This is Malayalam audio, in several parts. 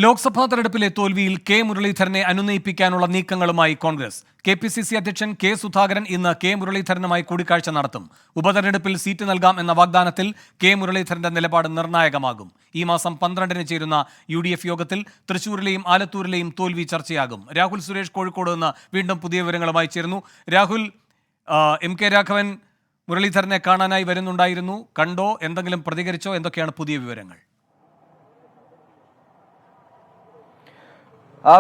ലോക്സഭാ തെരഞ്ഞെടുപ്പിലെ തോൽവിയിൽ കെ മുരളീധരനെ അനുനയിപ്പിക്കാനുള്ള നീക്കങ്ങളുമായി കോൺഗ്രസ്. KPCC അധ്യക്ഷൻ കെ സുധാകരൻ ഇന്ന് കെ മുരളീധരനുമായി കൂടിക്കാഴ്ച നടത്തും. ഉപതെരഞ്ഞെടുപ്പിൽ സീറ്റ് നൽകാം എന്ന വാഗ്ദാനത്തിൽ കെ മുരളീധരന്റെ നിലപാട് നിർണായകമാകും. ഈ മാസം 12-ന് ചേരുന്ന UDF യോഗത്തിൽ തൃശൂരിലെയും ആലത്തൂരിലെയും തോൽവി ചർച്ചയാകും. രാഹുൽ സുരേഷ് കോഴിക്കോട് നിന്ന് വീണ്ടും പുതിയ വിവരങ്ങളുമായി ചേരുന്നു. രാഹുൽ, MK രാഘവൻ മുരളീധരനെ കാണാനായി വരുന്നുണ്ടായിരുന്നു. കണ്ടോ? എന്തെങ്കിലും പ്രതികരിച്ചോ? എന്തൊക്കെയാണ് പുതിയ വിവരങ്ങൾ?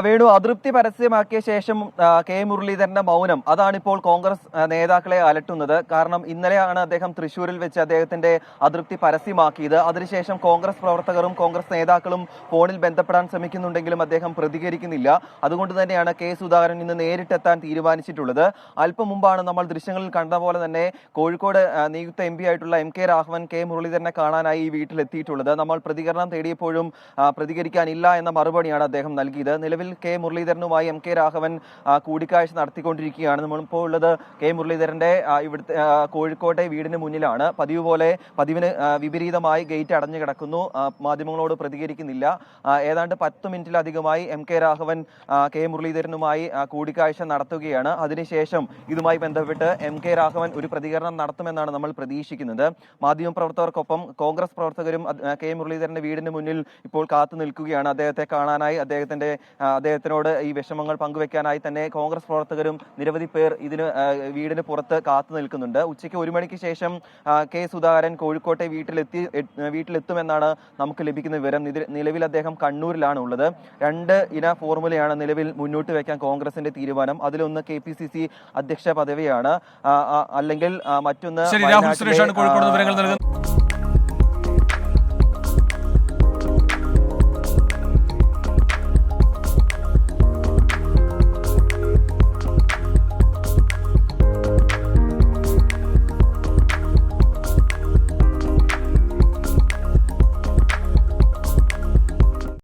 വേണു, അതൃപ്തി പരസ്യമാക്കിയ ശേഷം കെ മുരളീധരന്റെ മൗനം അതാണിപ്പോൾ കോൺഗ്രസ് നേതാക്കളെ അലട്ടുന്നത്. കാരണം ഇന്നലെയാണ് അദ്ദേഹം തൃശ്ശൂരിൽ വെച്ച് അദ്ദേഹത്തിന്റെ അതൃപ്തി പരസ്യമാക്കിയത്. അതിനുശേഷം കോൺഗ്രസ് പ്രവർത്തകരും കോൺഗ്രസ് നേതാക്കളും ഫോണിൽ ബന്ധപ്പെടാൻ ശ്രമിക്കുന്നുണ്ടെങ്കിലും അദ്ദേഹം പ്രതികരിക്കുന്നില്ല. അതുകൊണ്ട് തന്നെയാണ് കെ സുധാകരൻ ഇന്ന് നേരിട്ടെത്താൻ തീരുമാനിച്ചിട്ടുള്ളത്. അല്പം മുമ്പാണ് നമ്മൾ ദൃശ്യങ്ങളിൽ കണ്ട പോലെ തന്നെ കോഴിക്കോട് നിയുക്ത MP ആയിട്ടുള്ള MK രാഘവൻ കെ മുരളീധരനെ കാണാനായി ഈ വീട്ടിലെത്തിയിട്ടുള്ളത്. നമ്മൾ പ്രതികരണം തേടിയപ്പോഴും പ്രതികരിക്കാനില്ല എന്ന മറുപടിയാണ് അദ്ദേഹം നൽകിയത്. നിലവിൽ കെ മുരളീധരനുമായി MK രാഘവൻ കൂടിക്കാഴ്ച നടത്തിക്കൊണ്ടിരിക്കുകയാണ്. നമ്മളിപ്പോൾ ഉള്ളത് കെ മുരളീധരന്റെ ഇവിടുത്തെ കോഴിക്കോട്ടെ വീടിന് മുന്നിലാണ്. പതിവിന് വിപരീതമായി ഗേറ്റ് അടഞ്ഞു കിടക്കുന്നു. മാധ്യമങ്ങളോട് പ്രതികരിക്കുന്നില്ല. ഏതാണ്ട് 10 മിനിറ്റിലധികമായി MK രാഘവൻ കെ മുരളീധരനുമായി കൂടിക്കാഴ്ച നടത്തുകയാണ്. അതിനുശേഷം ഇതുമായി ബന്ധപ്പെട്ട് MK രാഘവൻ ഒരു പ്രതികരണം നടത്തുമെന്നാണ് നമ്മൾ പ്രതീക്ഷിക്കുന്നത്. മാധ്യമപ്രവർത്തകർക്കൊപ്പം കോൺഗ്രസ് പ്രവർത്തകരും കെ മുരളീധരന്റെ വീടിന് മുന്നിൽ ഇപ്പോൾ കാത്തു നിൽക്കുകയാണ്. അദ്ദേഹത്തെ കാണാനായി അദ്ദേഹത്തിനോട് ഈ വിഷമങ്ങൾ പങ്കുവെക്കാനായി തന്നെ കോൺഗ്രസ് പ്രവർത്തകരും നിരവധി പേർ വീടിന് പുറത്ത് കാത്തു നിൽക്കുന്നുണ്ട്. ഉച്ചയ്ക്ക് 1 മണിക്ക് ശേഷം കെ സുധാകരൻ കോഴിക്കോട്ടെ വീട്ടിലെത്തുമെന്നാണ് നമുക്ക് ലഭിക്കുന്ന വിവരം. നിലവിൽ അദ്ദേഹം കണ്ണൂരിലാണ് ഉള്ളത്. 2 ഇന ഫോർമുലയാണ് നിലവിൽ മുന്നോട്ട് വെക്കാൻ കോൺഗ്രസിന്റെ തീരുമാനം. അതിലൊന്ന് KPCC അധ്യക്ഷ പദവിയാണ്, അല്ലെങ്കിൽ മറ്റൊന്ന്